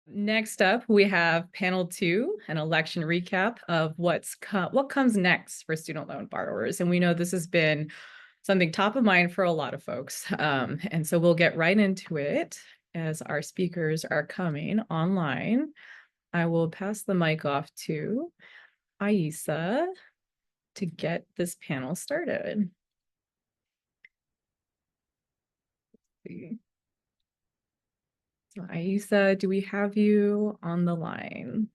Next up, we have panel 2, an election recap of what comes next for student loan borrowers. And we know this has been something top of mind for a lot of folks. And so we'll get right into it as our speakers are coming online. I will pass the mic off to Aisa to get this panel started. So Aisa, do we have you on the line?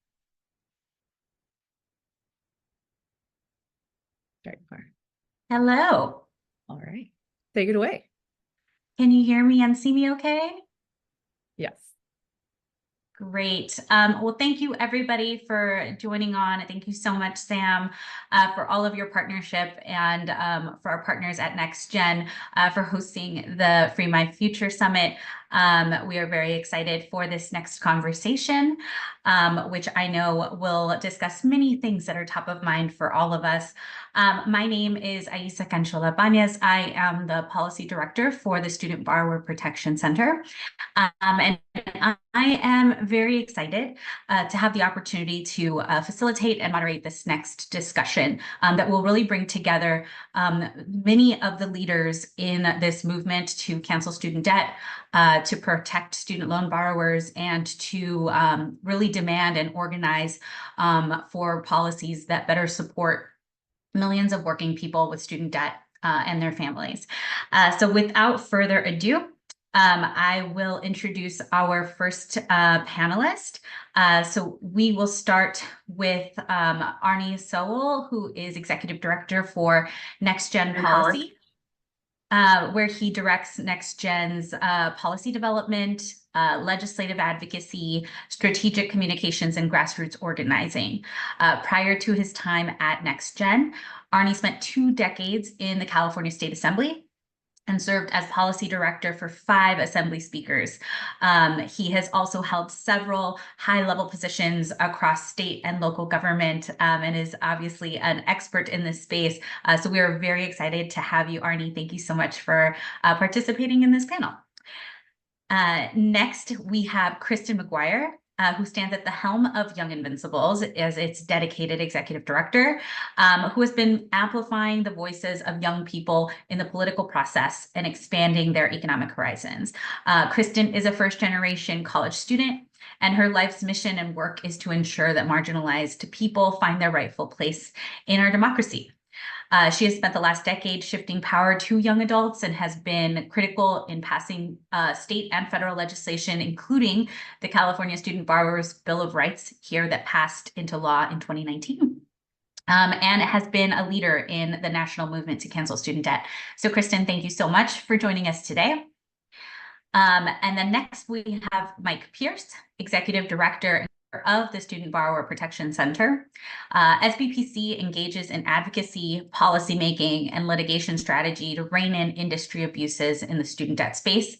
There you are. Hello. All right. Take it away. Can you hear me and see me okay? Yes. Great. Well, thank you everybody for joining on. Thank you so much, Sam, for all of your partnership and for our partners at NextGen for hosting the Free My Future Summit. We are very excited for this next conversation, which I know will discuss many things that are top of mind for all of us. My name is Aisa Canchola Bañez. I am the Policy Director for the Student Borrower Protection Center. And I am very excited to have the opportunity to facilitate and moderate this next discussion that will really bring together many of the leaders in this movement to cancel student debt, to protect student loan borrowers, and to really demand and organize for policies that better support millions of working people with student debt and their families. So without further ado, I will introduce our first panelist. So we will start with Arnie Sowell, who is Executive Director for NextGen Policy, where he directs NextGen's policy development, legislative advocacy, strategic communications, and grassroots organizing. Prior to his time at NextGen, Arnie spent 2 decades in the California State Assembly and served as policy director for 5 assembly speakers. He has also held several high-level positions across state and local government and is obviously an expert in this space. So we are very excited to have you, Arnie. Thank you so much for participating in this panel. Next, we have Kristen McGuire, who stands at the helm of Young Invincibles as its dedicated executive director, who has been amplifying the voices of young people in the political process and expanding their economic horizons. Kristen is a first-generation college student, and her life's mission and work is to ensure that marginalized people find their rightful place in our democracy. She has spent the last decade shifting power to young adults and has been critical in passing state and federal legislation, including the California Student Borrowers Bill of Rights here that passed into law in 2019. And has been a leader in the national movement to cancel student debt. So Kristen, thank you so much for joining us today. And then next we have Mike Pierce, Executive Director of the Student Borrower Protection Center. SBPC engages in advocacy, policymaking, and litigation strategy to rein in industry abuses in the student debt space.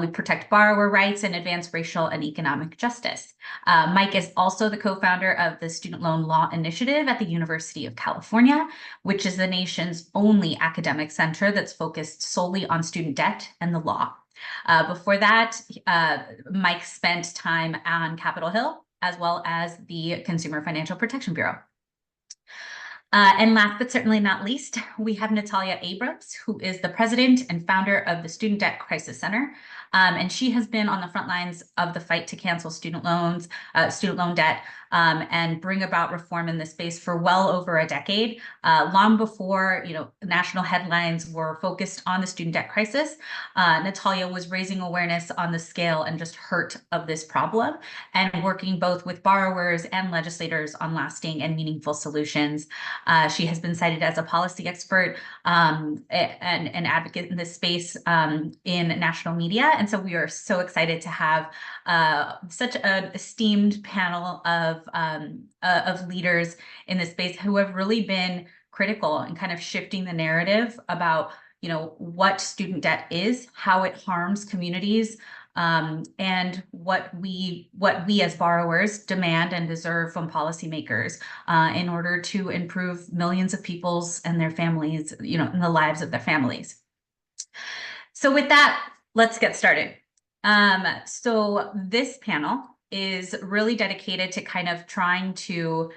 We protect borrower rights and advance racial and economic justice. Mike is also the co-founder of the Student Loan Law Initiative at the University of California, which is the nation's only academic center that's focused solely on student debt and the law. Before that, Mike spent time on Capitol Hill, as well as the Consumer Financial Protection Bureau. And last but certainly not least, we have Natalia Abrams, who is the president and founder of the Student Debt Crisis Center. And she has been on the front lines of the fight to cancel student loan debt, and bring about reform in this space for well over a decade, long before national headlines were focused on the student debt crisis. Natalia was raising awareness on the scale and just hurt of this problem, and working both with borrowers and legislators on lasting and meaningful solutions. She has been cited as a policy expert and an advocate in this space in national media. And so we are so excited to have such an esteemed panel of leaders in this space who have really been critical in kind of shifting the narrative about what student debt is, how it harms communities, and what we as borrowers demand and deserve from policymakers in order to improve millions of people's and their families, in the lives of their families. So with that, let's get started. So this panel is really dedicated to kind of trying to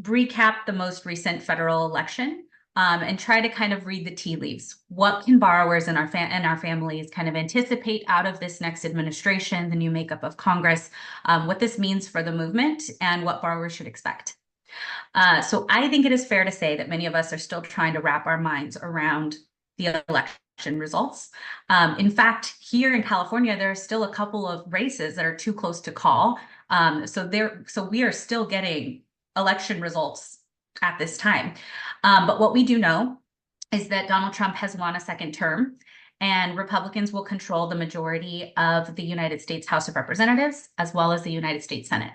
recap the most recent federal election, and try to kind of read the tea leaves. What can borrowers and our families kind of anticipate out of this next administration, the new makeup of Congress, what this means for the movement, and what borrowers should expect. So I think it is fair to say that many of us are still trying to wrap our minds around the election results. In fact, here in California, there are still a couple of races that are too close to call. So we are still getting election results at this time. But what we do know is that Donald Trump has won a second term, and Republicans will control the majority of the United States House of Representatives, as well as the United States Senate.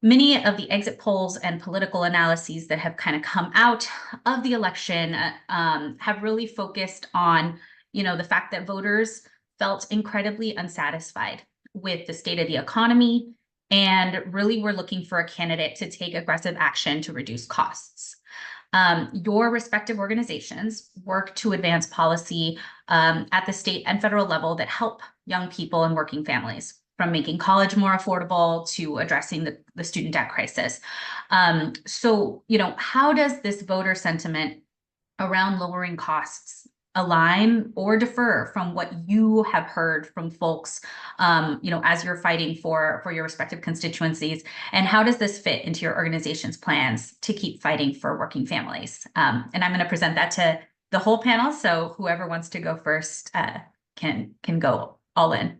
Many of the exit polls and political analyses that have kind of come out of the election have really focused on, the fact that voters felt incredibly unsatisfied with the state of the economy, and really were looking for a candidate to take aggressive action to reduce costs. Your respective organizations work to advance policy at the state and federal level that help young people and working families, from making college more affordable to addressing the student debt crisis. So, how does this voter sentiment around lowering costs align or differ from what you have heard from folks, as you're fighting for your respective constituencies? And how does this fit into your organization's plans to keep fighting for working families? And I'm going to present that to the whole panel. So whoever wants to go first can go all in.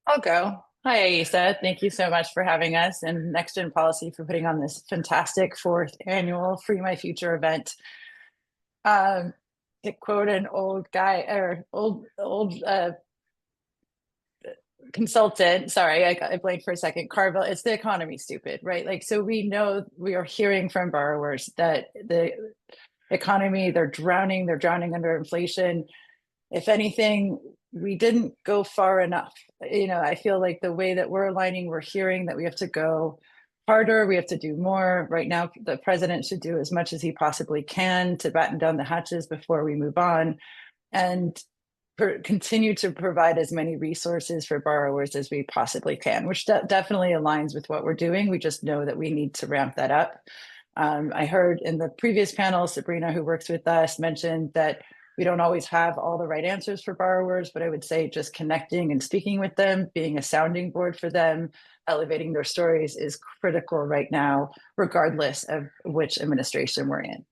I'll go. Hi, Aisa. Thank you so much for having us, and Next Gen Policy for putting on this fantastic fourth annual Free My Future event. To quote an old guy or old consultant, sorry, I blanked for a second, Carville, it's the economy, stupid, right? Like, so we know, we are hearing from borrowers that the economy, they're drowning under inflation. If anything, we didn't go far enough. I feel like the way that we're aligning, we're hearing that we have to go harder, we have to do more. Right now, the president should do as much as he possibly can to batten down the hatches before we move on, and continue to provide as many resources for borrowers as we possibly can, which definitely aligns with what we're doing. We just know that we need to ramp that up. I heard in the previous panel, Sabrina, who works with us, mentioned that we don't always have all the right answers for borrowers, but I would say just connecting and speaking with them, being a sounding board for them, elevating their stories is critical right now, regardless of which administration we're in.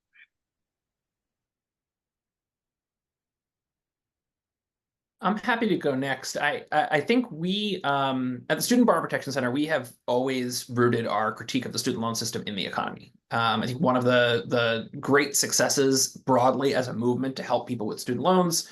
I'm happy to go next. I think we at the Student Borrower Protection Center, we have always rooted our critique of the student loan system in the economy. I think one of the great successes broadly as a movement to help people with student loans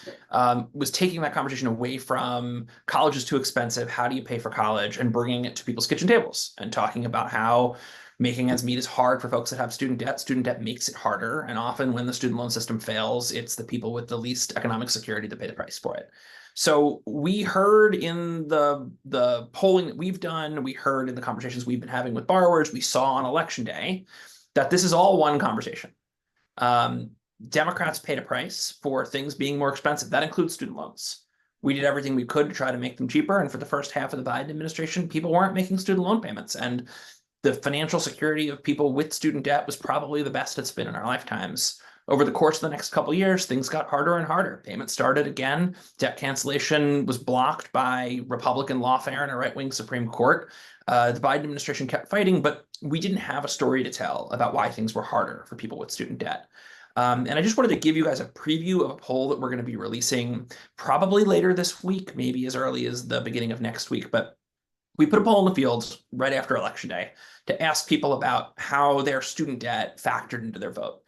was taking that conversation away from college is too expensive, how do you pay for college, and bringing it to people's kitchen tables and talking about how making ends meet is hard for folks that have student debt. Student debt makes it harder. And often when the student loan system fails, it's the people with the least economic security that pay the price for it. So we heard in the polling that we've done, we heard in the conversations we've been having with borrowers, we saw on election day that this is all one conversation. Democrats paid a price for things being more expensive. That includes student loans. We did everything we could to try to make them cheaper. And for the first half of the Biden administration, people weren't making student loan payments. And the financial security of people with student debt was probably the best it's been in our lifetimes. Over the course of the next couple of years, things got harder and harder. Payments started again. Debt cancellation was blocked by Republican lawfare and a right-wing Supreme Court. The Biden administration kept fighting, but we didn't have a story to tell about why things were harder for people with student debt. And I just wanted to give you guys a preview of a poll that we're going to be releasing probably later this week, maybe as early as the beginning of next week. But we put a poll in the field right after Election Day to ask people about how their student debt factored into their vote.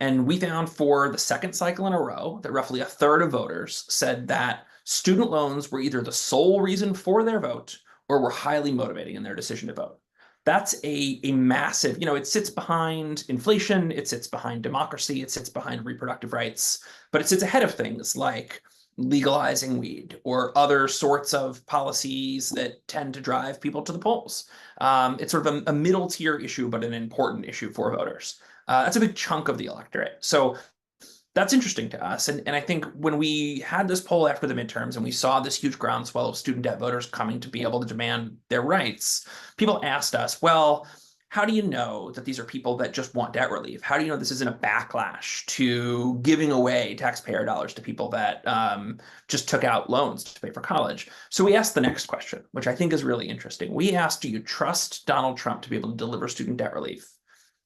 And we found for the second cycle in a row that roughly a third of voters said that student loans were either the sole reason for their vote or were highly motivating in their decision to vote. That's a massive, it sits behind inflation, it sits behind democracy, it sits behind reproductive rights, but it sits ahead of things like legalizing weed or other sorts of policies that tend to drive people to the polls. It's sort of a middle tier issue, but an important issue for voters. That's a big chunk of the electorate. So that's interesting to us. And I think when we had this poll after the midterms and we saw this huge groundswell of student debt voters coming to be able to demand their rights, people asked us, well, how do you know that these are people that just want debt relief? How do you know this isn't a backlash to giving away taxpayer dollars to people that just took out loans to pay for college? So we asked the next question, which I think is really interesting. We asked, do you trust Donald Trump to be able to deliver student debt relief?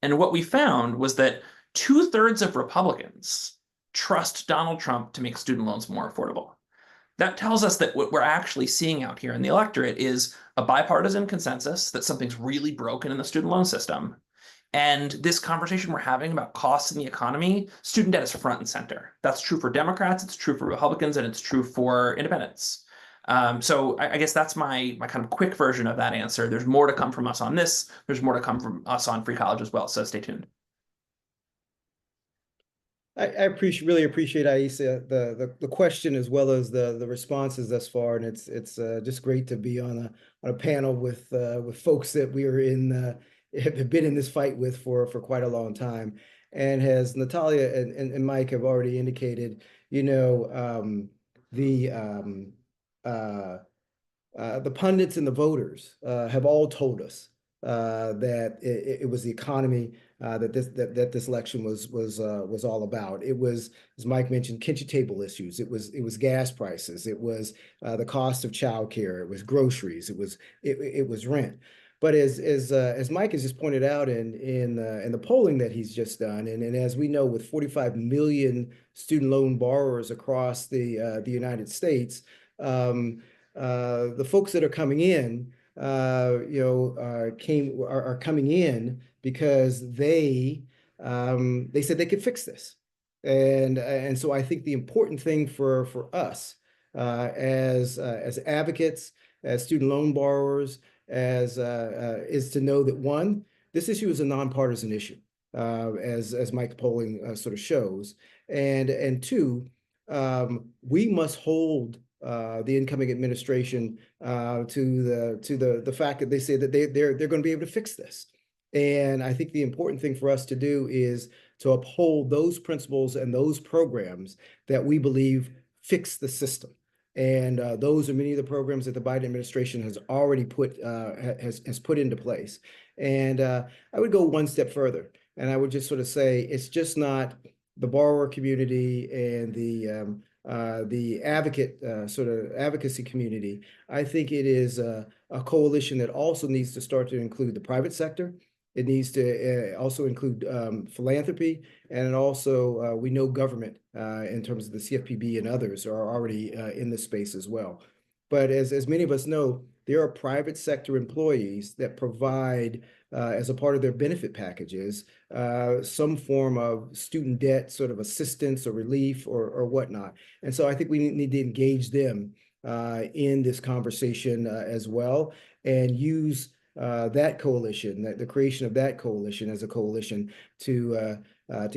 And what we found was that 2/3 of Republicans trust Donald Trump to make student loans more affordable. That tells us that what we're actually seeing out here in the electorate is a bipartisan consensus that something's really broken in the student loan system. And this conversation we're having about costs in the economy, student debt is front and center. That's true for Democrats, it's true for Republicans, and it's true for independents. So I guess that's my kind of quick version of that answer. There's more to come from us on this. There's more to come from us on free college as well. So stay tuned. I really appreciate, Aisa, the question as well as the responses thus far, and it's just great to be on a panel with folks that we are have been in this fight with for quite a long time. And as Natalia and Mike have already indicated, you know, the pundits and the voters have all told us that it was the economy that this election was all about. It was, as Mike mentioned, kitchen table issues. It was gas prices. It was the cost of childcare. It was groceries. It was rent. But as Mike has just pointed out in the polling that he's just done, and as we know, with 45 million student loan borrowers across the United States, the folks that are coming in, are coming in because they said they could fix this, and so I think the important thing for us as advocates, as student loan borrowers, is to know that one, this issue is a nonpartisan issue, as Mike's polling sort of shows, and two, we must hold the incoming administration to the fact that they say that they're going to be able to fix this. And I think the important thing for us to do is to uphold those principles and those programs that we believe fix the system. And those are many of the programs that the Biden administration has already put into place. And I would go one step further, and I would just sort of say it's just not the borrower community and the advocacy community. I think it is a coalition that also needs to start to include the private sector. It needs to also include philanthropy, and also we know government in terms of the CFPB and others are already in this space as well. But as many of us know, there are private sector employees that provide as a part of their benefit packages some form of student debt sort of assistance or relief or whatnot. And so I think we need to engage them in this conversation as well, and use that coalition, the creation of that coalition as a coalition to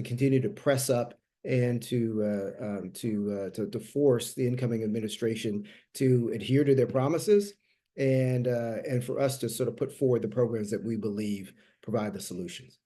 continue to press up and to force the incoming administration to adhere to their promises, and for us to sort of put forward the programs that we believe provide the solutions.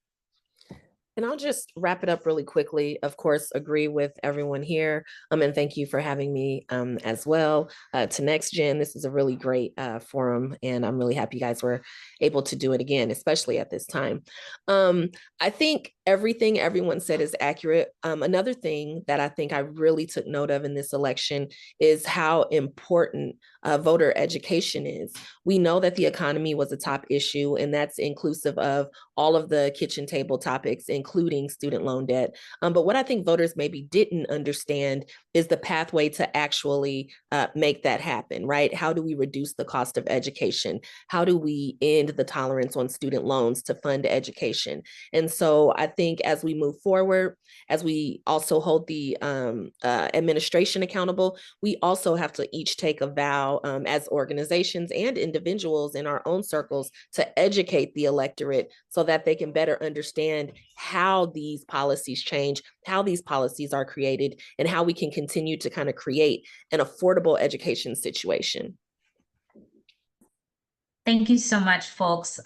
And I'll just wrap it up really quickly. Of course, agree with everyone here. And thank you for having me as well. To Next Gen, this is a really great forum, and I'm really happy you guys were able to do it again, especially at this time. I think everything everyone said is accurate. Another thing that I think I really took note of in this election is how important voter education is. We know that the economy was a top issue, and that's inclusive of all of the kitchen table topics, including student loan debt. But what I think voters maybe didn't understand is the pathway to actually make that happen, right? How do we reduce the cost of education? How do we end the tolerance on student loans to fund education? And so I think as we move forward, as we also hold the administration accountable, we also have to each take a vow as organizations and individuals in our own circles to educate the electorate so that they can better understand how these policies change, how these policies are created, and how we can continue to kind of create an affordable education situation. Thank you so much, folks.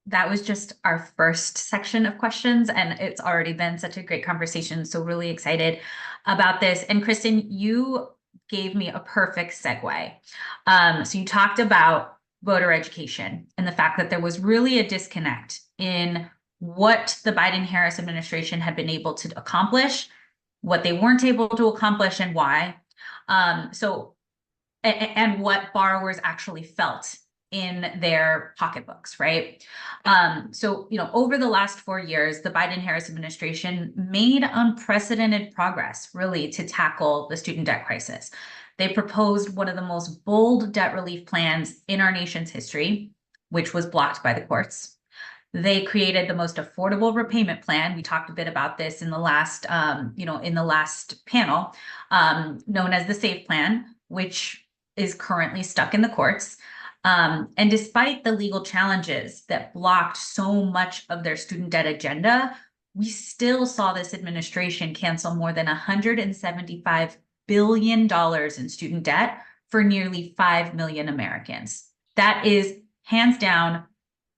that was just our first section of questions, and it's already been such a great conversation. So really excited about this. And Kristen, you gave me a perfect segue. So you talked about voter education and the fact that there was really a disconnect in what the Biden-Harris administration had been able to accomplish, what they weren't able to accomplish, and why. And what borrowers actually felt in their pocketbooks, right? So, over the last 4 years, the Biden-Harris administration made unprecedented progress, really, to tackle the student debt crisis. They proposed one of the most bold debt relief plans in our nation's history, which was blocked by the courts. They created the most affordable repayment plan. We talked a bit about this in the last, in the last panel, known as the SAFE plan, which is currently stuck in the courts. And despite the legal challenges that blocked so much of their student debt agenda, we still saw this administration cancel more than $175 billion in student debt for nearly 5 million Americans. That is hands down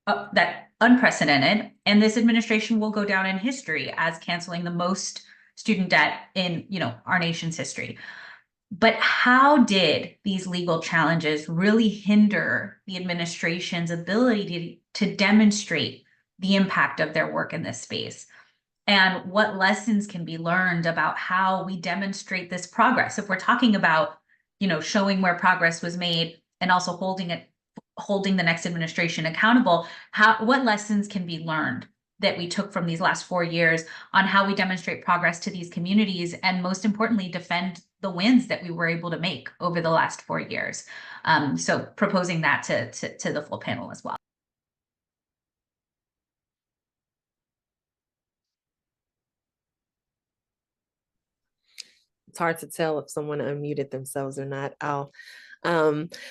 that unprecedented, and this administration will go down in history as canceling the most student debt in our nation's history. But how did these legal challenges really hinder the administration's ability to demonstrate the impact of their work in this space? And what lessons can be learned about how we demonstrate this progress? If we're talking about, showing where progress was made and also holding the next administration accountable, what lessons can be learned that we took from these last 4 years on how we demonstrate progress to these communities, and most importantly, defend the wins that we were able to make over the last 4 years. So proposing that to the full panel as well. It's hard to tell if someone unmuted themselves or not.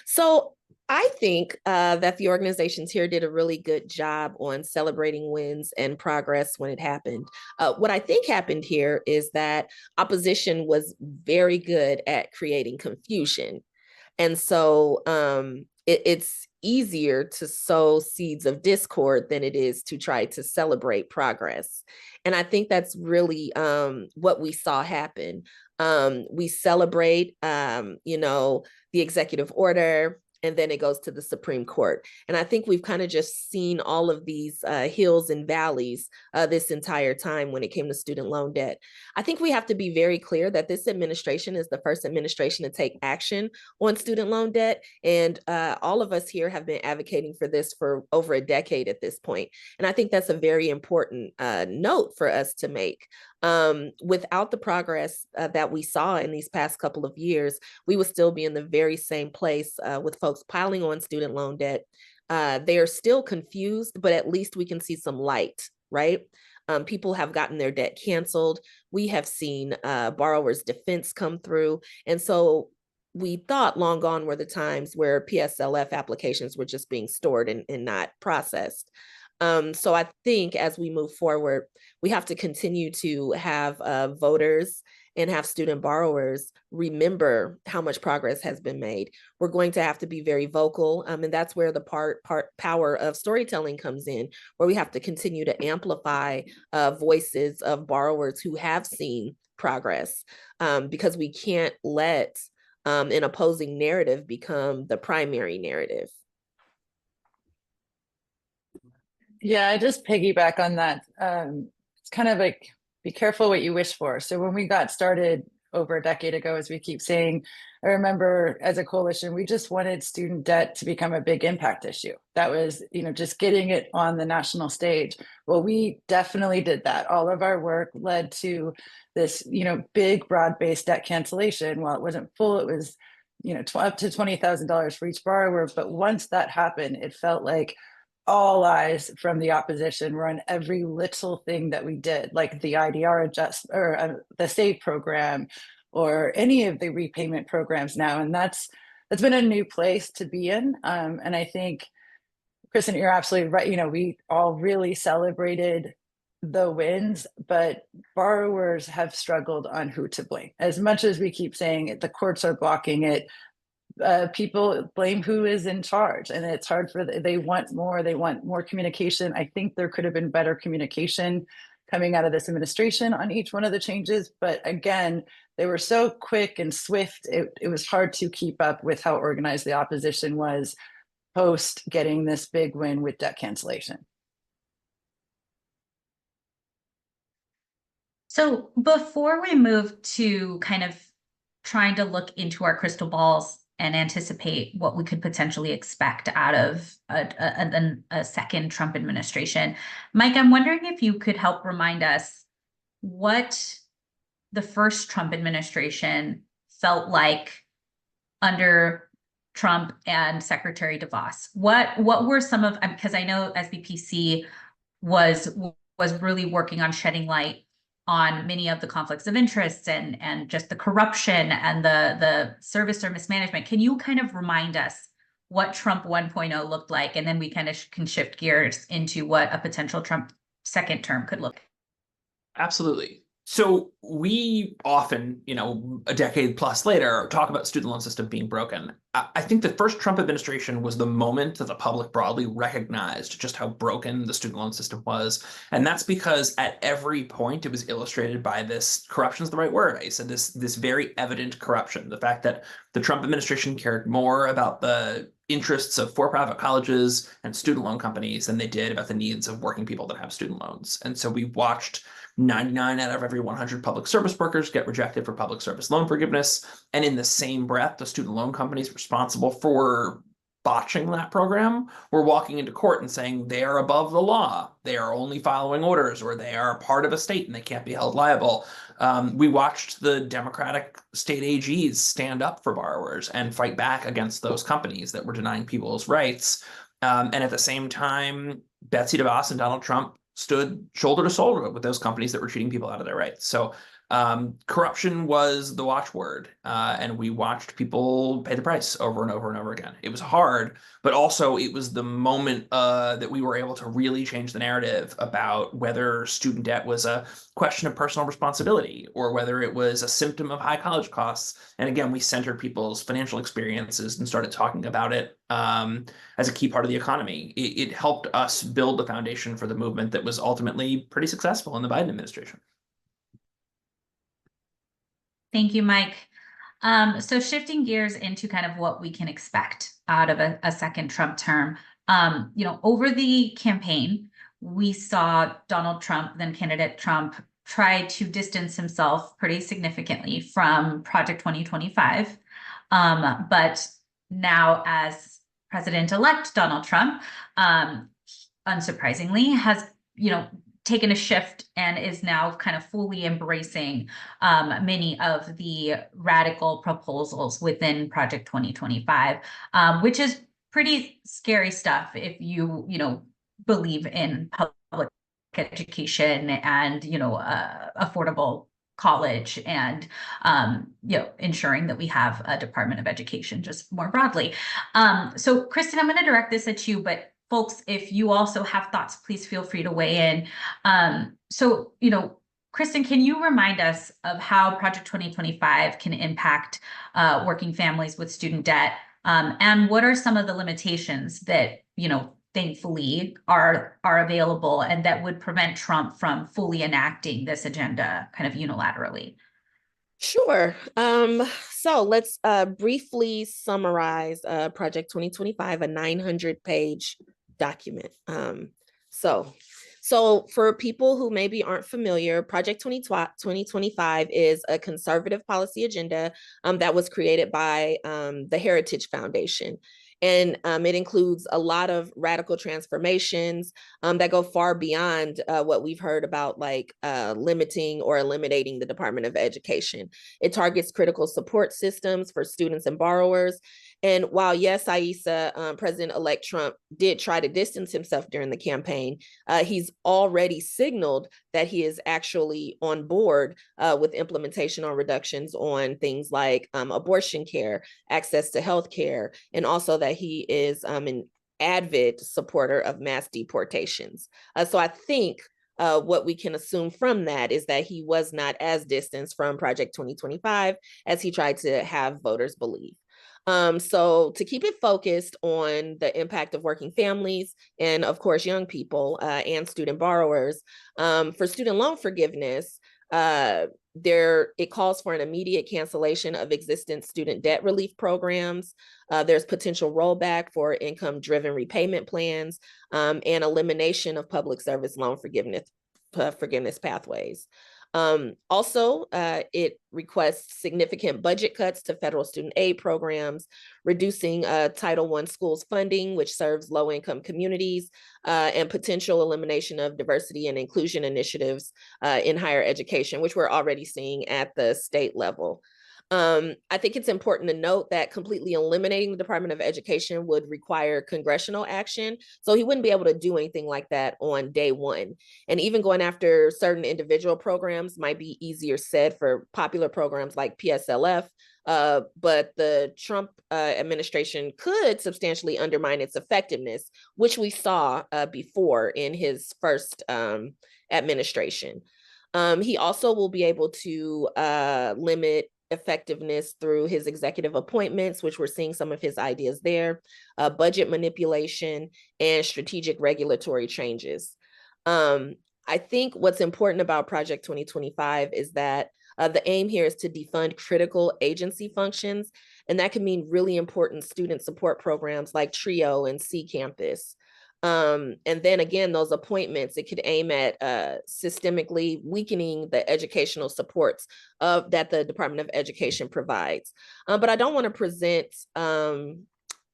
So I think that the organizations here did a really good job on celebrating wins and progress when it happened. What I think happened here is that opposition was very good at creating confusion. And so it's easier to sow seeds of discord than it is to try to celebrate progress. And I think that's really what we saw happen. We celebrate, the executive order, and then it goes to the Supreme Court. And I think we've kind of just seen all of these hills and valleys this entire time when it came to student loan debt. I think we have to be very clear that this administration is the first administration to take action on student loan debt. And all of us here have been advocating for this for over a decade at this point. And I think that's a very important note for us to make. Without the progress that we saw in these past couple of years, we would still be in the very same place with folks piling on student loan debt. They are still confused, but at least we can see some light, right? People have gotten their debt canceled. We have seen borrowers' defense come through. And so we thought long gone were the times where PSLF applications were just being stored and not processed. So I think as we move forward, we have to continue to have voters and have student borrowers remember how much progress has been made. We're going to have to be very vocal, and that's where the power of storytelling comes in, where we have to continue to amplify voices of borrowers who have seen progress, because we can't let an opposing narrative become the primary narrative. Yeah, I just piggyback on that. It's kind of like, be careful what you wish for. So when we got started over a decade ago, as we keep saying, I remember as a coalition, we just wanted student debt to become a big impact issue. That was, just getting it on the national stage. Well, we definitely did that. All of our work led to this, big broad-based debt cancellation. While it wasn't full, it was, up to $20,000 for each borrower. But once that happened, it felt like all eyes from the opposition were on every little thing that we did, like the IDR adjust or the SAVE program, or any of the repayment programs now. And that's been a new place to be in. And I think, Kristen, you're absolutely right. We all really celebrated the wins, but borrowers have struggled on who to blame. As much as we keep saying it, the courts are blocking it, people blame who is in charge, and it's hard for they want more communication. I think there could have been better communication coming out of this administration on each one of the changes, but again, they were so quick and swift, it was hard to keep up with how organized the opposition was post getting this big win with debt cancellation. So before we move to kind of trying to look into our crystal balls and anticipate what we could potentially expect out of a second Trump administration, Mike, I'm wondering if you could help remind us what the first Trump administration felt like under Trump and Secretary DeVos. What were some of, because I know SBPC was really working on shedding light on many of the conflicts of interest and just the corruption and the service or mismanagement. Can you kind of remind us what Trump 1.0 looked like? And then we kind of can shift gears into what a potential Trump second term could look like. Absolutely. So we often, a decade plus later, talk about student loan system being broken. I think the first Trump administration was the moment that the public broadly recognized just how broken the student loan system was. And that's because at every point it was illustrated by this, corruption is the right word. I said this very evident corruption. The fact that the Trump administration cared more about the interests of for-profit colleges and student loan companies than they did about the needs of working people that have student loans. And so we watched 99 out of every 100 public service workers get rejected for public service loan forgiveness. And in the same breath, the student loan companies responsible for botching that program were walking into court and saying they are above the law. They are only following orders, or they are part of a state and they can't be held liable. We watched the Democratic state AGs stand up for borrowers and fight back against those companies that were denying people's rights. And at the same time, Betsy DeVos and Donald Trump stood shoulder to shoulder with those companies that were cheating people out of their rights. So corruption was the watchword, and we watched people pay the price over and over and over again. It was hard, but also it was the moment that we were able to really change the narrative about whether student debt was a question of personal responsibility or whether it was a symptom of high college costs. And again, we centered people's financial experiences and started talking about it as a key part of the economy. It helped us build the foundation for the movement that was ultimately pretty successful in the Biden administration. Thank you, Mike. So shifting gears into kind of what we can expect out of a second Trump term. Over the campaign, we saw Donald Trump, then candidate Trump, try to distance himself pretty significantly from Project 2025. But now, as President-elect Donald Trump, unsurprisingly, has taken a shift and is now kind of fully embracing many of the radical proposals within Project 2025, which is pretty scary stuff if you believe in public education and affordable college and ensuring that we have a Department of Education just more broadly. So Kristen, I'm going to direct this at you, but folks, if you also have thoughts, please feel free to weigh in. So, Kristen, can you remind us of how Project 2025 can impact working families with student debt? And what are some of the limitations that, thankfully are available and that would prevent Trump from fully enacting this agenda kind of unilaterally? Sure. So let's briefly summarize Project 2025, a 900-page document. So for people who maybe aren't familiar, Project 2025 is a conservative policy agenda that was created by the Heritage Foundation. And it includes a lot of radical transformations that go far beyond what we've heard about, like limiting or eliminating the Department of Education. It targets critical support systems for students and borrowers. And while, yes, Aissa, President-elect Trump did try to distance himself during the campaign, he's already signaled that he is actually on board with implementation on reductions on things like abortion care, access to health care, and also that he is an avid supporter of mass deportations. So I think what we can assume from that is that he was not as distanced from Project 2025 as he tried to have voters believe. So to keep it focused on the impact of working families and of course, young people and student borrowers, for student loan forgiveness, it calls for an immediate cancellation of existing student debt relief programs. There's potential rollback for income-driven repayment plans and elimination of public service loan forgiveness pathways. Also, it requests significant budget cuts to federal student aid programs, reducing Title I schools funding, which serves low-income communities, and potential elimination of diversity and inclusion initiatives in higher education, which we're already seeing at the state level. I think it's important to note that completely eliminating the Department of Education would require congressional action. So he wouldn't be able to do anything like that on day one. And even going after certain individual programs might be easier said for popular programs like PSLF. But the Trump administration could substantially undermine its effectiveness, which we saw before in his first administration. He also will be able to limit effectiveness through his executive appointments, which we're seeing some of his ideas there, budget manipulation, and strategic regulatory changes. I think what's important about Project 2025 is that the aim here is to defund critical agency functions, and that can mean really important student support programs like TRIO and C Campus. And then again, those appointments, it could aim at systemically weakening the educational supports that the Department of Education provides. But I don't want to present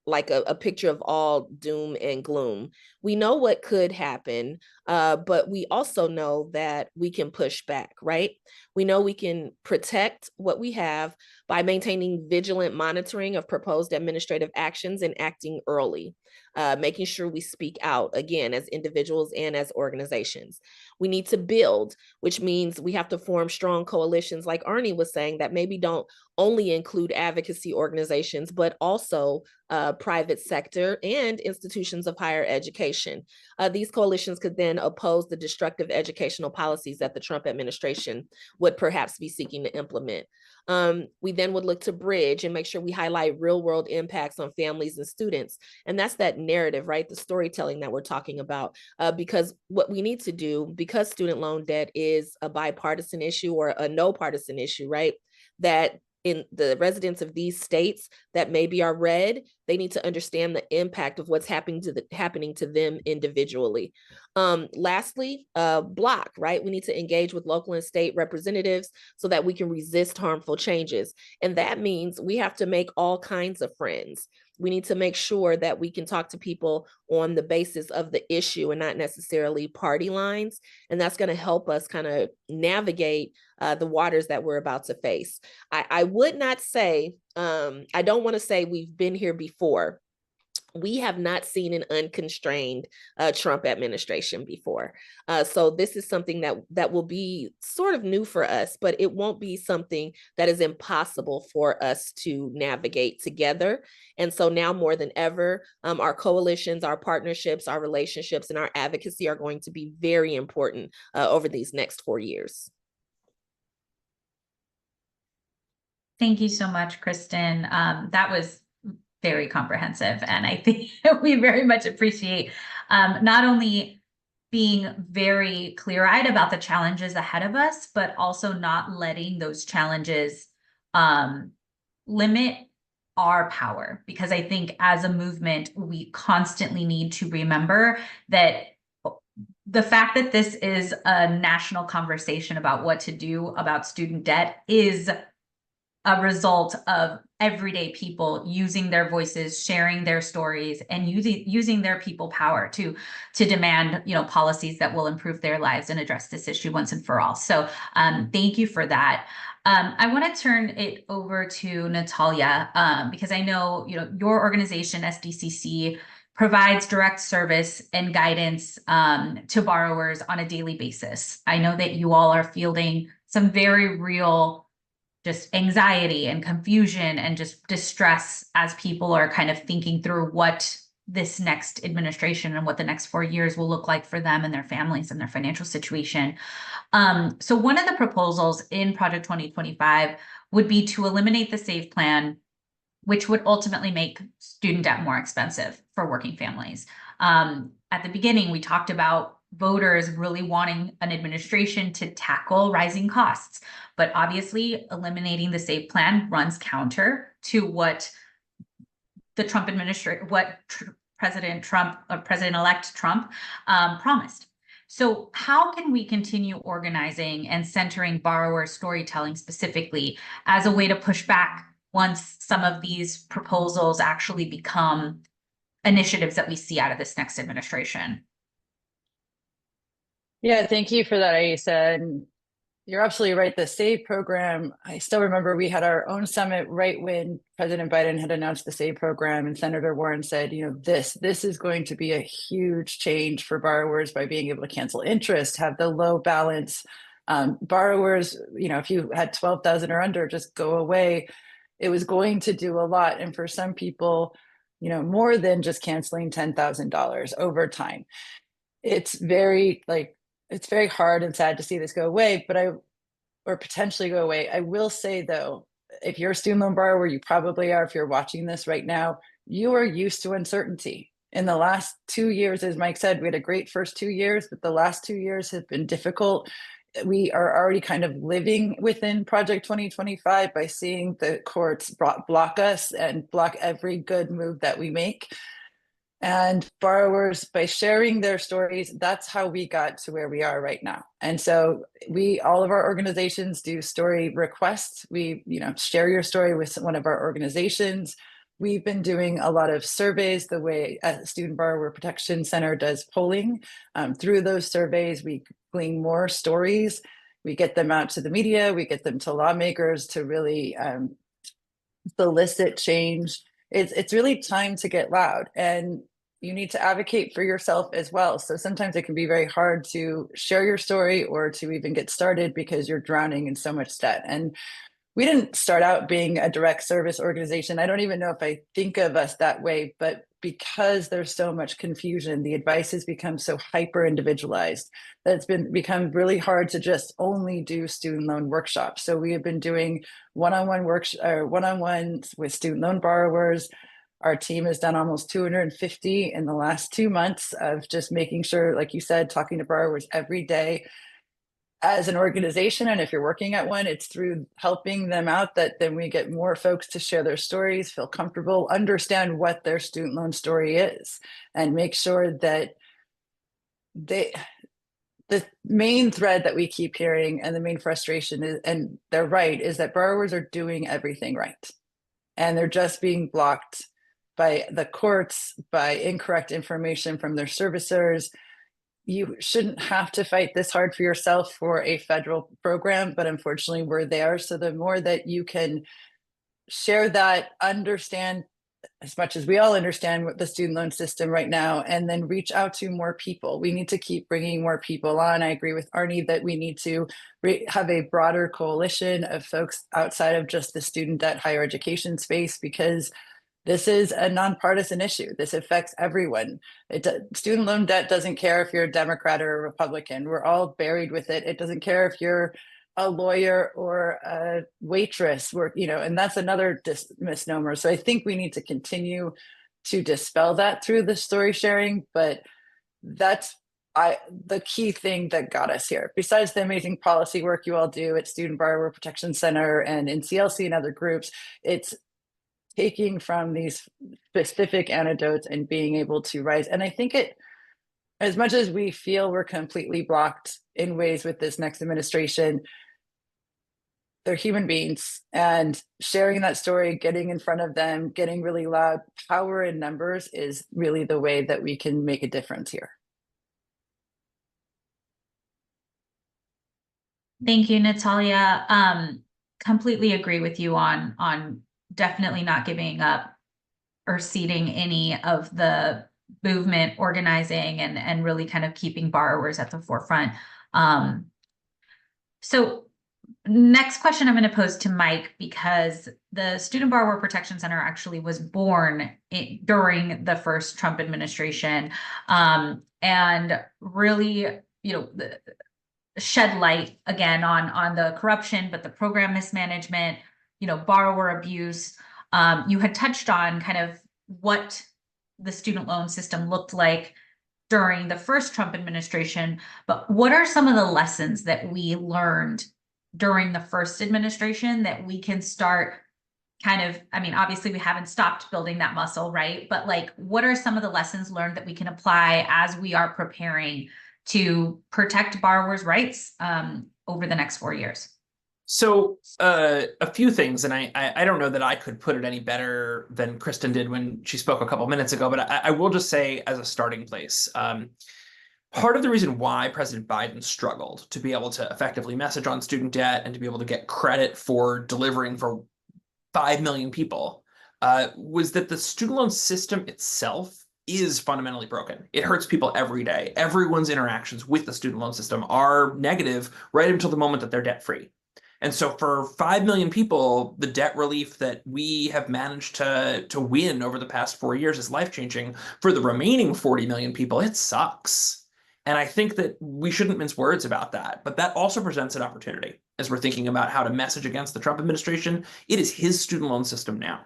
like a picture of all doom and gloom. We know what could happen, but we also know that we can push back, right? We know we can protect what we have by maintaining vigilant monitoring of proposed administrative actions and acting early, making sure we speak out, again, as individuals and as organizations. We need to build, which means we have to form strong coalitions, like Arnie was saying, that maybe don't only include advocacy organizations, but also private sector and institutions of higher education. These coalitions could then oppose the destructive educational policies that the Trump administration would perhaps be seeking to implement. We then would look to bridge and make sure we highlight real world impacts on families and students. And that's that narrative, right? The storytelling that we're talking about, because what we need to do, because student loan debt is a bipartisan issue or a no partisan issue, right? That in the residents of these states that maybe are red, they need to understand the impact of what's happening to them individually. Lastly, block, right? We need to engage with local and state representatives so that we can resist harmful changes. And that means we have to make all kinds of friends. We need to make sure that we can talk to people on the basis of the issue and not necessarily party lines. And that's going to help us kind of navigate the waters that we're about to face. I would not say, I don't want to say we've been here before. We have not seen an unconstrained Trump administration before. So this is something that will be sort of new for us, but it won't be something that is impossible for us to navigate together. And so now more than ever, our coalitions, our partnerships, our relationships, and our advocacy are going to be very important over these next 4 years. Thank you so much, Kristen. That was very comprehensive, and I think we very much appreciate not only being very clear-eyed about the challenges ahead of us, but also not letting those challenges limit our power. Because I think as a movement, we constantly need to remember that the fact that this is a national conversation about what to do about student debt is a result of everyday people using their voices, sharing their stories, and using their people power to demand, policies that will improve their lives and address this issue once and for all. So thank you for that. I want to turn it over to Natalia because I know, your organization, SDCC, provides direct service and guidance to borrowers on a daily basis. I know that you all are fielding some very real just anxiety and confusion and just distress as people are kind of thinking through what this next administration and what the next 4 years will look like for them and their families and their financial situation. So one of the proposals in Project 2025 would be to eliminate the SAVE plan which would ultimately make student debt more expensive for working families. At the beginning, we talked about voters really wanting an administration to tackle rising costs, but obviously eliminating the SAVE plan runs counter to what the Trump administration, President Trump, President-elect Trump promised. So how can we continue organizing and centering borrower storytelling specifically as a way to push back once some of these proposals actually become initiatives that we see out of this next administration? Yeah, thank you for that, Aisa. And you're absolutely right. The SAVE program, I still remember we had our own summit right when President Biden had announced the SAVE program, and Senator Warren said, you know, this is going to be a huge change for borrowers by being able to cancel interest, have the low balance. Borrowers, you know, if you had 12,000 or under, just go away. It was going to do a lot. And for some people, you know, more than just canceling $10,000 over time. It's very hard and sad to see this go away, or potentially go away. I will say though, if you're a student loan borrower, you probably are, if you're watching this right now, you are used to uncertainty. In the last 2 years, as Mike said, we had a great first 2 years, but the last 2 years have been difficult. We are already kind of living within Project 2025 by seeing the courts block us and block every good move that we make. And borrowers, by sharing their stories, that's how we got to where we are right now. And so all of our organizations do story requests. We, you know, share your story with one of our organizations. We've been doing a lot of surveys the way a Student Borrower Protection Center does polling. Through those surveys, we glean more stories. We get them out to the media. We get them to lawmakers to really solicit change. It's really time to get loud, and you need to advocate for yourself as well. So sometimes it can be very hard to share your story or to even get started because you're drowning in so much debt. And we didn't start out being a direct service organization. I don't even know if I think of us that way, but because there's so much confusion, the advice has become so hyper individualized that it's become really hard to just only do student loan workshops. So we have been doing one-on-ones with student loan borrowers. Our team has done almost 250 in the last 2 months of just making sure, like you said, talking to borrowers every day as an organization. And if you're working at one, it's through helping them out that then we get more folks to share their stories, feel comfortable, understand what their student loan story is, and make sure that the main thread that we keep hearing and the main frustration is, and they're right, is that borrowers are doing everything right. And they're just being blocked by the courts, by incorrect information from their servicers. You shouldn't have to fight this hard for yourself for a federal program, but unfortunately we're there. So the more that you can share that, understand as much as we all understand what the student loan system right now, and then reach out to more people. We need to keep bringing more people on. I agree with Arnie that we need to have a broader coalition of folks outside of just the student debt higher education space, because this is a nonpartisan issue. This affects everyone. Student loan debt doesn't care if you're a Democrat or a Republican. We're all buried with it. It doesn't care if you're a lawyer or a waitress. And that's another misnomer. So I think we need to continue to dispel that through the story sharing. But that's the key thing that got us here. Besides the amazing policy work you all do at Student Borrower Protection Center and in CLC and other groups, it's taking from these specific anecdotes and being able to rise. And I think as much as we feel we're completely blocked in ways with this next administration, they're human beings, and sharing that story, getting in front of them, getting really loud, power in numbers is really the way that we can make a difference here. Thank you, Natalia. Completely agree with you on definitely not giving up or ceding any of the movement organizing and really kind of keeping borrowers at the forefront. So next question I'm going to pose to Mike, because the Student Borrower Protection Center actually was born during the first Trump administration, and really, shed light again on the corruption, but the program mismanagement, borrower abuse. You had touched on kind of what the student loan system looked like during the first Trump administration, but what are some of the lessons that we learned during the first administration that we can start kind of, I mean, obviously we haven't stopped building that muscle, right? But like, what are some of the lessons learned that we can apply as we are preparing to protect borrowers' rights over the next 4 years? So a few things, and I don't know that I could put it any better than Kristen did when she spoke a couple minutes ago, but I will just say as a starting place, part of the reason why President Biden struggled to be able to effectively message on student debt and to be able to get credit for delivering for 5 million people was that the student loan system itself is fundamentally broken. It hurts people every day. Everyone's interactions with the student loan system are negative right until the moment that they're debt free. And so for 5 million people, the debt relief that we have managed to win over the past 4 years is life-changing. For the remaining 40 million people, it sucks. And I think that we shouldn't mince words about that. But that also presents an opportunity as we're thinking about how to message against the Trump administration. It is his student loan system now.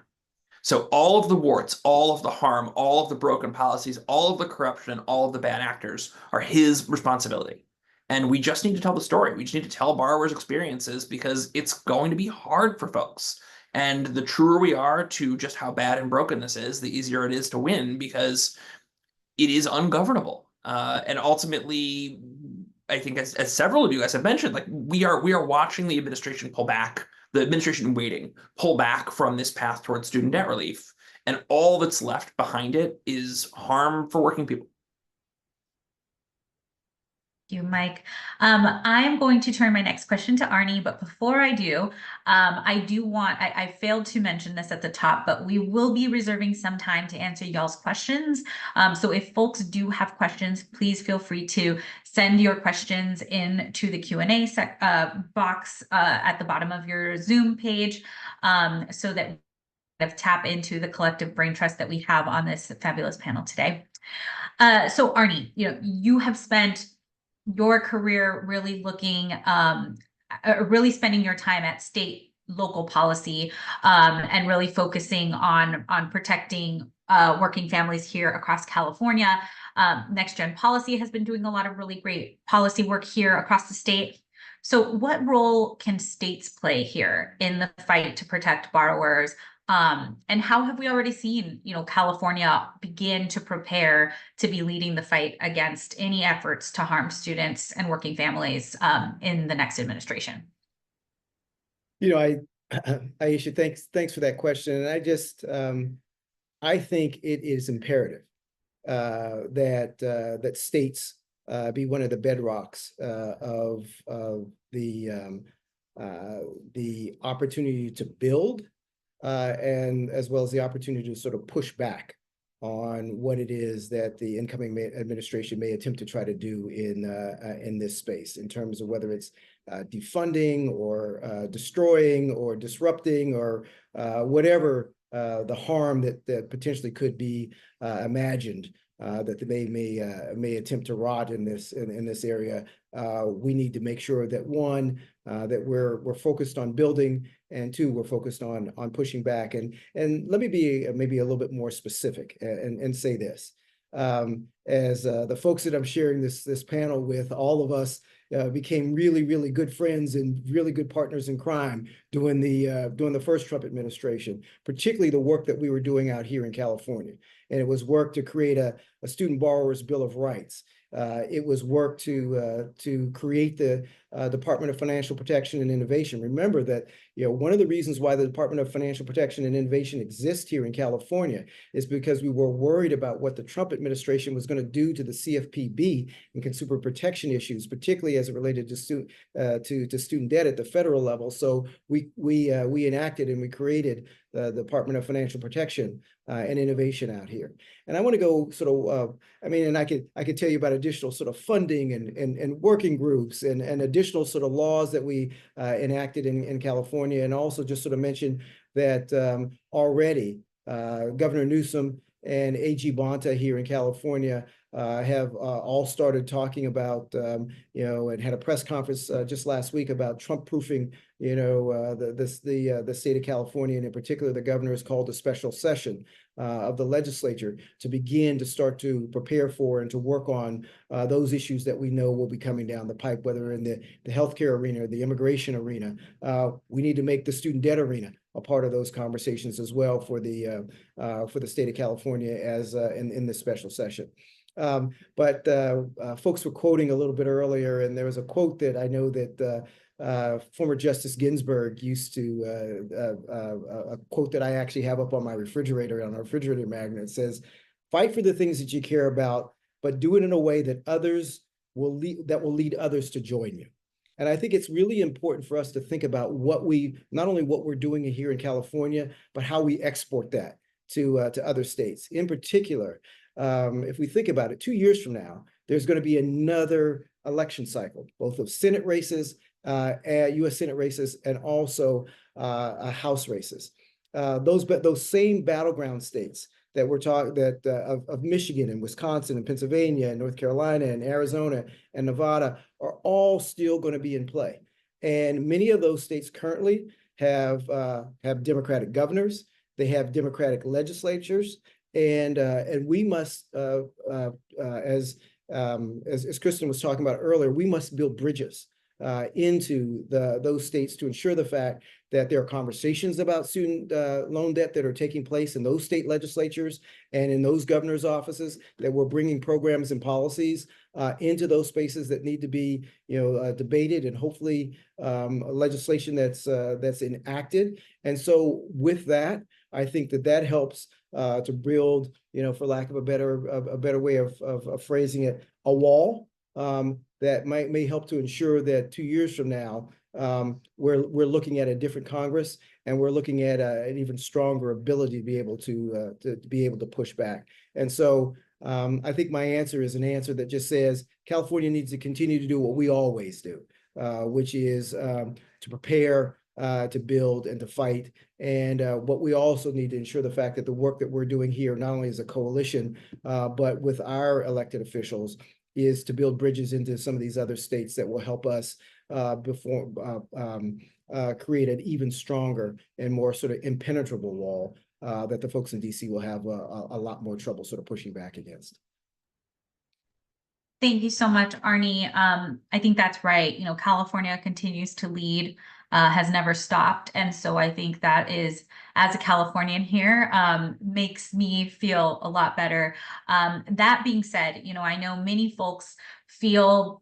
So all of the warts, all of the harm, all of the broken policies, all of the corruption, all of the bad actors are his responsibility. And we just need to tell the story. We just need to tell borrowers' experiences because it's going to be hard for folks. And the truer we are to just how bad and broken this is, the easier it is to win because it is ungovernable. And ultimately, I think as several of you guys have mentioned, like we are watching the administration pull back, the administration in waiting, pull back from this path towards student debt relief. And all that's left behind it is harm for working people. You, Mike. I'm going to turn my next question to Arnie, but before I do, I failed to mention this at the top, but we will be reserving some time to answer y'all's questions. So if folks do have questions, please feel free to send your questions into the Q&A box at the bottom of your Zoom page so that we tap into the collective brain trust that we have on this fabulous panel today. So Arnie, you have spent your career really looking, really spending your time at state, local policy, and really focusing on protecting working families here across California. Next Gen Policy has been doing a lot of really great policy work here across the state. So what role can states play here in the fight to protect borrowers? And how have we already seen, California begin to prepare to be leading the fight against any efforts to harm students and working families in the next administration? Aisha, thanks for that question. And I just, I think it is imperative that states be one of the bedrocks of the opportunity to build. And as well as the opportunity to sort of push back on what it is that the incoming administration may attempt to try to do in this space, in terms of whether it's defunding or destroying or disrupting or whatever the harm that potentially could be imagined that they may attempt to rot in this area. We need to make sure that one, that we're focused on building, and two, we're focused on pushing back. And let me be maybe a little bit more specific and say this. As the folks that I'm sharing this panel with, all of us became really, really good friends and really good partners in crime during the first Trump administration, particularly the work that we were doing out here in California. And it was work to create a student borrower's bill of rights. It was work to create the Department of Financial Protection and Innovation. Remember that one of the reasons why the Department of Financial Protection and Innovation exists here in California is because we were worried about what the Trump administration was going to do to the CFPB and consumer protection issues, particularly as it related to student debt at the federal level. So we enacted and we created the Department of Financial Protection and Innovation out here. And I want to go sort of, and I could tell you about additional sort of funding and working groups and additional sort of laws that we enacted in California, and also just sort of mention that already Governor Newsom and AG Bonta here in California have all started talking about, and had a press conference just last week about Trump-proofing, the state of California, and in particular, the governor has called a special session of the legislature to begin to start to prepare for and to work on those issues that we know will be coming down the pipe, whether in the healthcare arena or the immigration arena. We need to make the student debt arena a part of those conversations as well for the state of California as in this special session. But folks were quoting a little bit earlier, and there was a quote that I know that former Justice Ginsburg used to, a quote that I actually have up on my refrigerator, on a refrigerator magnet. It says, "Fight for the things that you care about, but do it in a way that will lead others to join you." And I think it's really important for us to think about not only what we're doing here in California, but how we export that to other states. In particular, if we think about it, 2 years from now, there's going to be another election cycle, both of Senate races, U.S. Senate races, and also House races. Those same battleground states that we're talking of Michigan and Wisconsin and Pennsylvania and North Carolina and Arizona and Nevada are all still going to be in play. And many of those states currently have Democratic governors. They have Democratic legislatures, and we must, as Kristen was talking about earlier, we must build bridges into those states to ensure the fact that there are conversations about student loan debt that are taking place in those state legislatures and in those governors' offices, that we're bringing programs and policies into those spaces that need to be, debated, and hopefully legislation that's enacted. And so with that, I think that helps to build, for lack of a better way of phrasing it, a wall that may help to ensure that 2 years from now, we're looking at a different Congress, and we're looking at an even stronger ability to be able to push back. And so I think my answer is an answer that just says California needs to continue to do what we always do, which is to prepare, to build, and to fight. And what we also need to ensure the fact that the work that we're doing here, not only as a coalition, but with our elected officials, is to build bridges into some of these other states that will help us create an even stronger and more sort of impenetrable wall that the folks in DC will have a lot more trouble sort of pushing back against. Thank you so much, Arnie. I think that's right. California continues to lead, has never stopped. And so I think that is, as a Californian here, makes me feel a lot better. That being said, I know many folks feel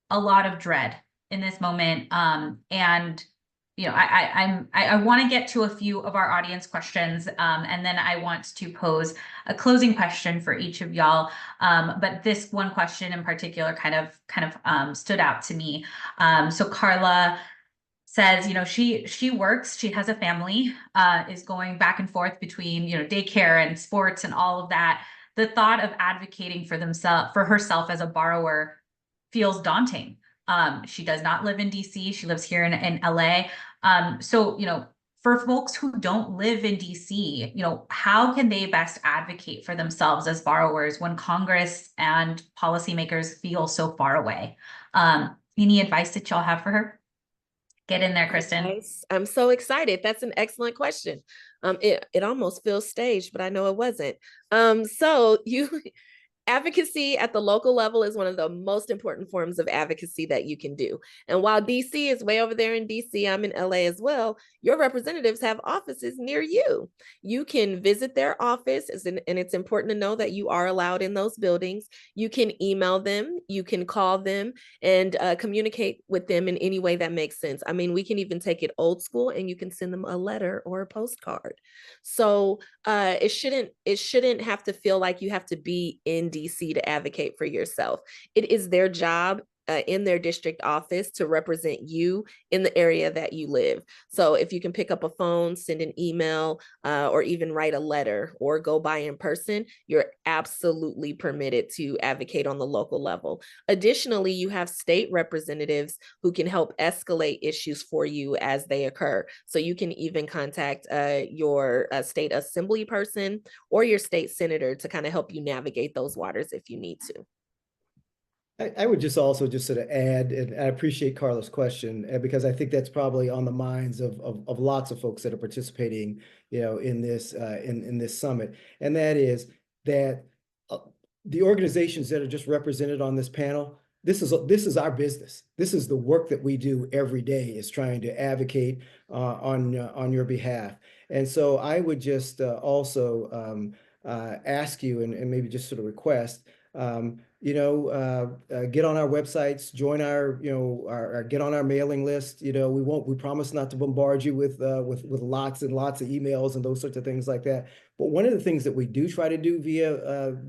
a lot of dread in this moment. And I want to get to a few of our audience questions, and then I want to pose a closing question for each of y'all. But this one question in particular kind of stood out to me. So Carla says, she works, she has a family, is going back and forth between, daycare and sports and all of that. The thought of advocating for herself as a borrower feels daunting. She does not live in DC. She lives here in LA. So, for folks who don't live in DC, how can they best advocate for themselves as borrowers when Congress and policymakers feel so far away? Any advice that y'all have for her? Get in there, Kristen. I'm so excited. That's an excellent question. It almost feels staged, but I know it wasn't. Advocacy at the local level is one of the most important forms of advocacy that you can do. And while DC is way over there in DC, I'm in LA as well, your representatives have offices near you. You can visit their office, and it's important to know that you are allowed in those buildings. You can email them, you can call them, and communicate with them in any way that makes sense. I mean, we can even take it old school, and you can send them a letter or a postcard. So it shouldn't have to feel like you have to be in DC to advocate for yourself. It is their job in their district office to represent you in the area that you live. So if you can pick up a phone, send an email, or even write a letter or go by in person, you're absolutely permitted to advocate on the local level. Additionally, you have state representatives who can help escalate issues for you as they occur. So you can even contact your state assembly person or your state senator to kind of help you navigate those waters if you need to. I would just also just sort of add, and I appreciate Carla's question, because I think that's probably on the minds of lots of folks that are participating, in this in this summit, and that is that the organizations that are just represented on this panel, this is our business. This is the work that we do every day, is trying to advocate on your behalf. And so I would just also ask you, and maybe just sort of request. Get on our websites, join our, get on our mailing list. We promise not to bombard you with lots and lots of emails and those sorts of things like that. But one of the things that we do try to do via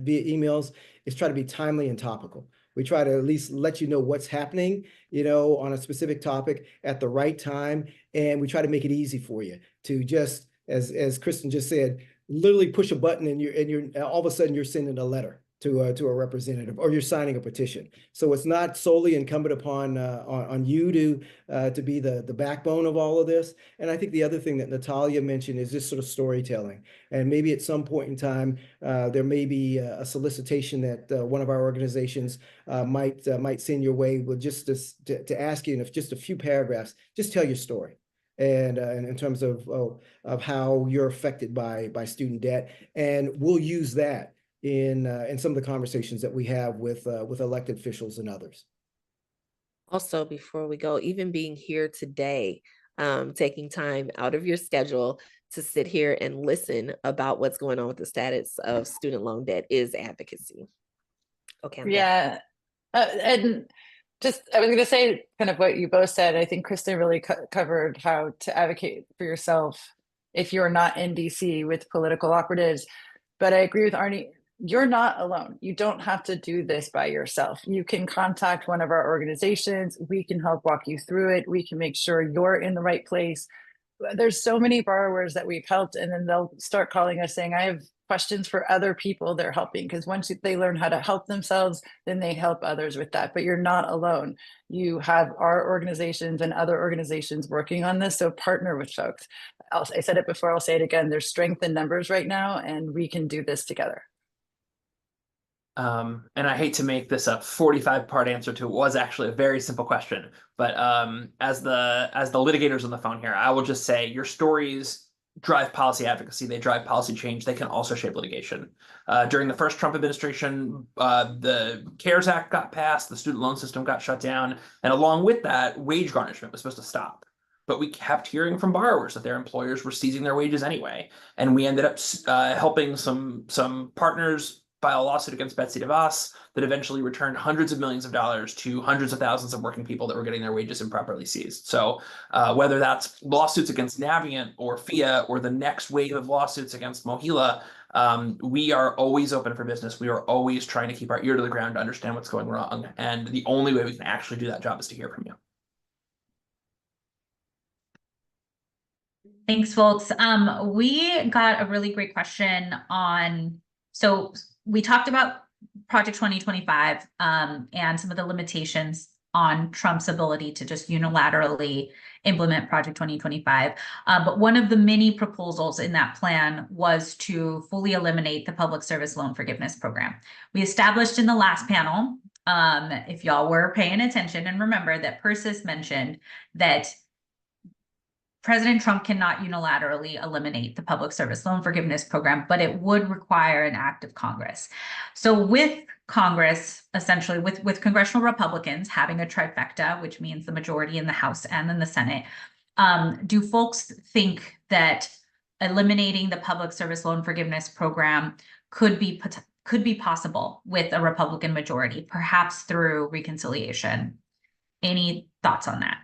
emails is try to be timely and topical. We try to at least let you know what's happening, on a specific topic at the right time. And we try to make it easy for you to just, as Kristen just said, literally push a button and you're all of a sudden you're sending a letter to a representative, or you're signing a petition. So it's not solely incumbent upon on you to be the backbone of all of this. And I think the other thing that Natalia mentioned is this sort of storytelling. And maybe at some point in time, there may be a solicitation that one of our organizations might send your way, with just to ask you, in just a few paragraphs, just tell your story. And in terms of how you're affected by student debt, and we'll use that in some of the conversations that we have with elected officials and others. Also, before we go, even being here today, taking time out of your schedule to sit here and listen about what's going on with the status of student loan debt is advocacy. Okay. Yeah. And just, I was going to say kind of what you both said. I think Kristen really covered how to advocate for yourself if you're not in DC with political operatives. But I agree with Arnie. You're not alone. You don't have to do this by yourself. You can contact one of our organizations. We can help walk you through it. We can make sure you're in the right place. There's so many borrowers that we've helped, and then they'll start calling us saying, I have questions for other people they're helping, because once they learn how to help themselves, then they help others with that. But you're not alone. You have our organizations and other organizations working on this. So partner with folks. I said it before, I'll say it again. There's strength in numbers right now, and we can do this together. And I hate to make this a 45-part answer to what was actually a very simple question, but as the litigators on the phone here, I will just say your stories drive policy advocacy, they drive policy change, they can also shape litigation. During the first Trump administration, the CARES Act got passed, the student loan system got shut down, and along with that, wage garnishment was supposed to stop. But we kept hearing from borrowers that their employers were seizing their wages anyway, and we ended up helping some partners file a lawsuit against Betsy DeVos that eventually returned hundreds of millions of dollars to hundreds of thousands of working people that were getting their wages improperly seized. So whether that's lawsuits against Navient or FIA or the next wave of lawsuits against Mohila, we are always open for business. We are always trying to keep our ear to the ground to understand what's going wrong. And the only way we can actually do that job is to hear from you. Thanks, folks. We got a really great question on, so we talked about Project 2025 and some of the limitations on Trump's ability to just unilaterally implement Project 2025. But one of the many proposals in that plan was to fully eliminate the public service loan forgiveness program. We established in the last panel, if y'all were paying attention, and remember that Persis mentioned that President Trump cannot unilaterally eliminate the public service loan forgiveness program, but it would require an act of Congress. So with Congress, essentially with congressional Republicans having a trifecta, which means the majority in the House and in the Senate, do folks think that eliminating the public service loan forgiveness program could be possible with a Republican majority, perhaps through reconciliation? Any thoughts on that?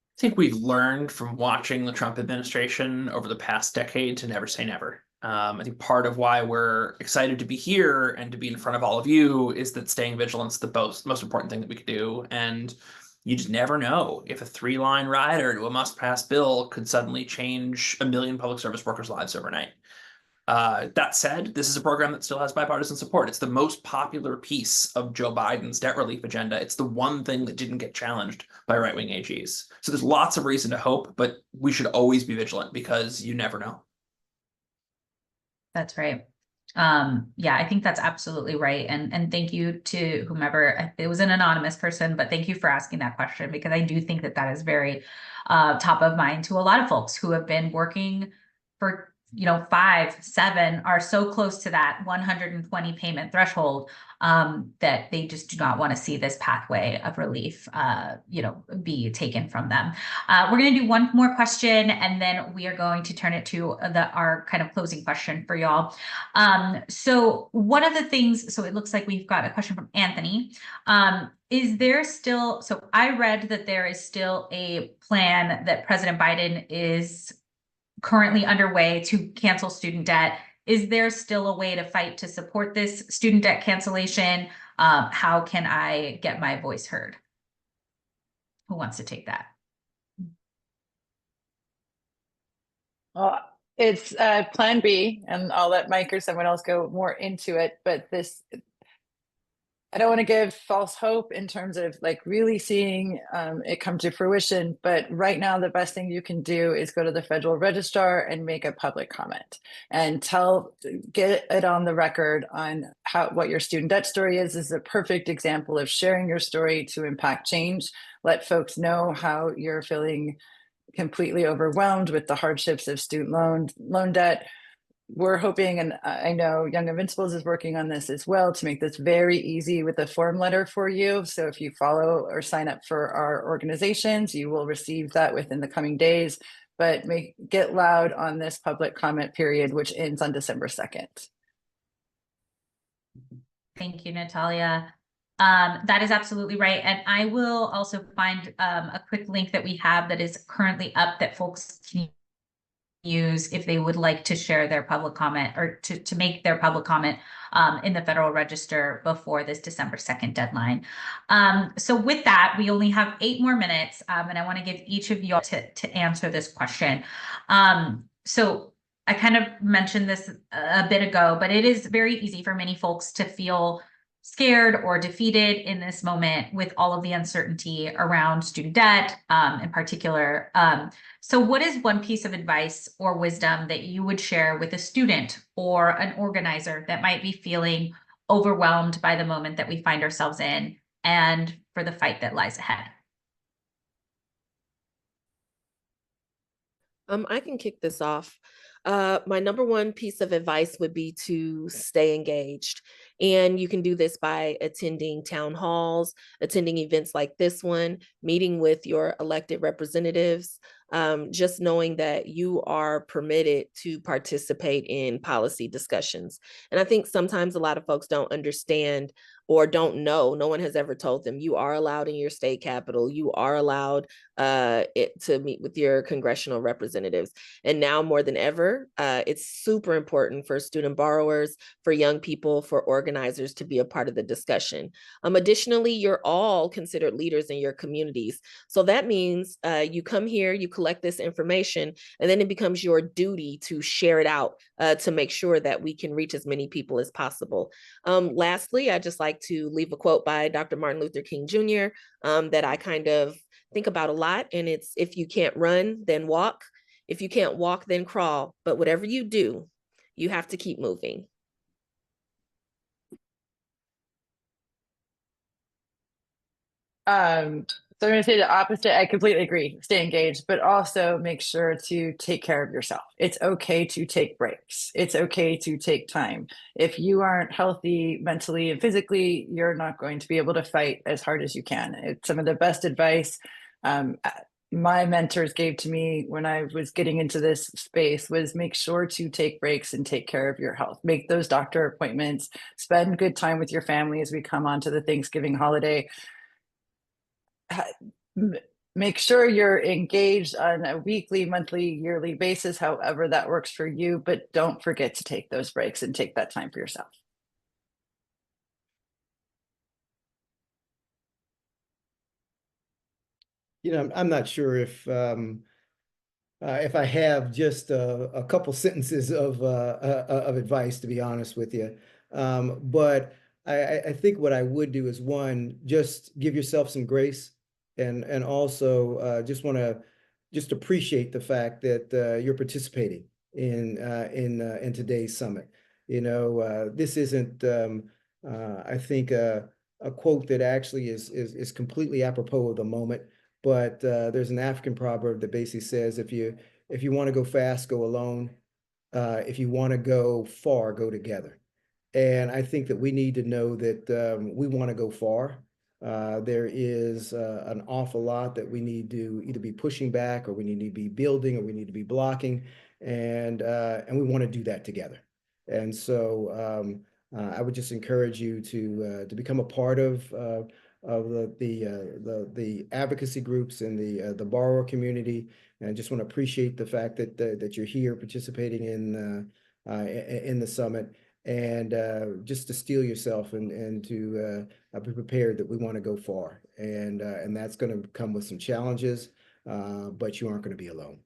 I think we've learned from watching the Trump administration over the past decade to never say never. I think part of why we're excited to be here and to be in front of all of you is that staying vigilant is the most important thing that we could do. And you just never know if a 3-line rider to a must-pass bill could suddenly change 1 million public service workers' lives overnight. That said, this is a program that still has bipartisan support. It's the most popular piece of Joe Biden's debt relief agenda. It's the one thing that didn't get challenged by right-wing AGs. So there's lots of reason to hope, but we should always be vigilant because you never know. That's right. Yeah, I think that's absolutely right. And thank you to whomever, it was an anonymous person, but thank you for asking that question, because I do think that that is very top of mind to a lot of folks who have been working for 5, 7, are so close to that 120 payment threshold that they just do not want to see this pathway of relief be taken from them. We're going to do one more question, and then we are going to turn it to our kind of closing question for y'all. So one of the things, so it looks like we've got a question from Anthony. Is there still, so I read that there is still a plan that President Biden is currently underway to cancel student debt. Is there still a way to fight to support this student debt cancellation? How can I get my voice heard? Who wants to take that? Well, it's Plan B, and I'll let Mike or someone else go more into it. But this, I don't want to give false hope in terms of like really seeing it come to fruition. But right now, the best thing you can do is go to the federal registrar and make a public comment and get it on the record on what your student debt story is. This is a perfect example of sharing your story to impact change. Let folks know how you're feeling completely overwhelmed with the hardships of student loan debt. We're hoping, and I know Young Invincibles is working on this as well, to make this very easy with a form letter for you. So if you follow or sign up for our organizations, you will receive that within the coming days. But get loud on this public comment period, which ends on December 2nd. Thank you, Natalia. That is absolutely right. And I will also find a quick link that we have that is currently up that folks can use if they would like to share their public comment or to make their public comment in the Federal Register before this December 2nd deadline. So with that, we only have 8 more minutes, and I want to give each of you to answer this question. So I kind of mentioned this a bit ago, but it is very easy for many folks to feel scared or defeated in this moment with all of the uncertainty around student debt in particular. So what is one piece of advice or wisdom that you would share with a student or an organizer that might be feeling overwhelmed by the moment that we find ourselves in and for the fight that lies ahead? I can kick this off. My number one piece of advice would be to stay engaged. And you can do this by attending town halls, attending events like this one, meeting with your elected representatives, just knowing that you are permitted to participate in policy discussions. And I think sometimes a lot of folks don't understand or don't know, no one has ever told them, you are allowed in your state capital, you are allowed to meet with your congressional representatives. And now more than ever, it's super important for student borrowers, for young people, for organizers to be a part of the discussion. Additionally, you're all considered leaders in your communities. So that means you come here, you collect this information, and then it becomes your duty to share it out to make sure that we can reach as many people as possible. Lastly, I just like to leave a quote by Dr. Martin Luther King Jr. That I kind of think about a lot. And it's, if you can't run, then walk. If you can't walk, then crawl. But whatever you do, you have to keep moving. So I'm going to say the opposite. I completely agree. Stay engaged, but also make sure to take care of yourself. It's okay to take breaks. It's okay to take time. If you aren't healthy mentally and physically, you're not going to be able to fight as hard as you can. It's some of the best advice my mentors gave to me when I was getting into this space was make sure to take breaks and take care of your health. Make those doctor appointments, spend good time with your family as we come on to the Thanksgiving holiday. make sure you're engaged on a weekly, monthly, yearly basis, however that works for you, but don't forget to take those breaks and take that time for yourself. You know, I'm not sure if I have just a couple sentences of advice, to be honest with you. But I think what I would do is, one, just give yourself some grace, and also just want to just appreciate the fact that you're participating in today's summit. You know, this isn't I think a quote that actually is completely apropos of the moment. But there's an African proverb that basically says, if you want to go fast, go alone. If you want to go far, go together. And I think that we need to know that we want to go far. There is an awful lot that we need to either be pushing back, or we need to be building, or we need to be blocking, and we want to do that together. And so I would just encourage you to become a part of the advocacy groups and the borrower community. And I just want to appreciate the fact that you're here participating in the summit, and just to steel yourself and to be prepared that we want to go far, and that's going to come with some challenges, but you aren't going to be alone.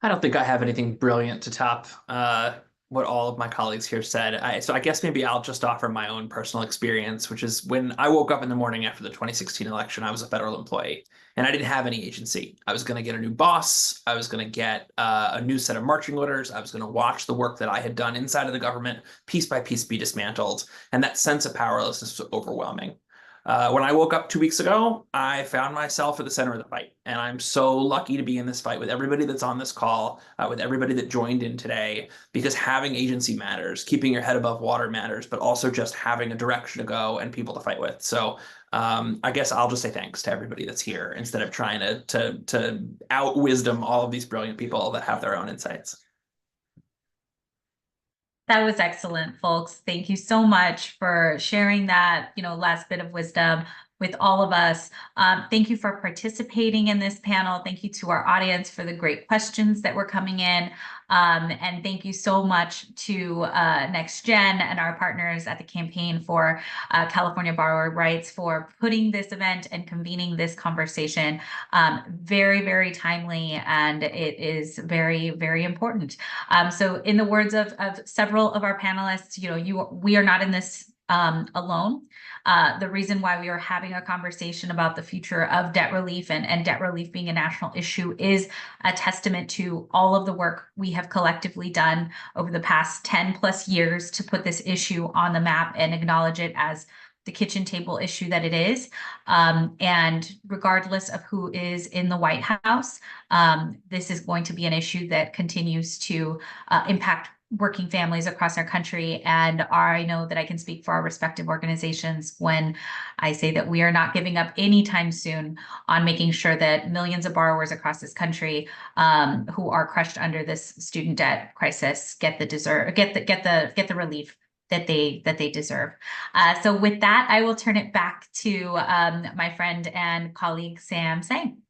I don't think I have anything brilliant to top what all of my colleagues here said. So I guess maybe I'll just offer my own personal experience, which is when I woke up in the morning after the 2016 election, I was a federal employee and I didn't have any agency. I was going to get a new boss. I was going to get a new set of marching orders. I was going to watch the work that I had done inside of the government piece by piece be dismantled. And that sense of powerlessness was overwhelming. When I woke up 2 weeks ago, I found myself at the center of the fight. And I'm so lucky to be in this fight with everybody that's on this call, with everybody that joined in today, because having agency matters, keeping your head above water matters, but also just having a direction to go and people to fight with. So I guess I'll just say thanks to everybody that's here instead of trying to out wisdom all of these brilliant people that have their own insights. That was excellent, folks. Thank you so much for sharing that, last bit of wisdom with all of us. Thank you for participating in this panel. Thank you to our audience for the great questions that were coming in. And thank you so much to NextGen and our partners at the Campaign for California Borrower Rights for putting this event and convening this conversation. Very, very timely, and it is very, very important. So in the words of several of our panelists, we are not in this alone. The reason why we are having a conversation about the future of debt relief and debt relief being a national issue is a testament to all of the work we have collectively done over the past 10 plus years to put this issue on the map and acknowledge it as the kitchen table issue that it is. And regardless of who is in the White House, this is going to be an issue that continues to impact working families across our country. And I know that I can speak for our respective organizations when I say that we are not giving up anytime soon on making sure that millions of borrowers across this country who are crushed under this student debt crisis get the relief that they deserve. So with that, I will turn it back to my friend and colleague Sam Sang.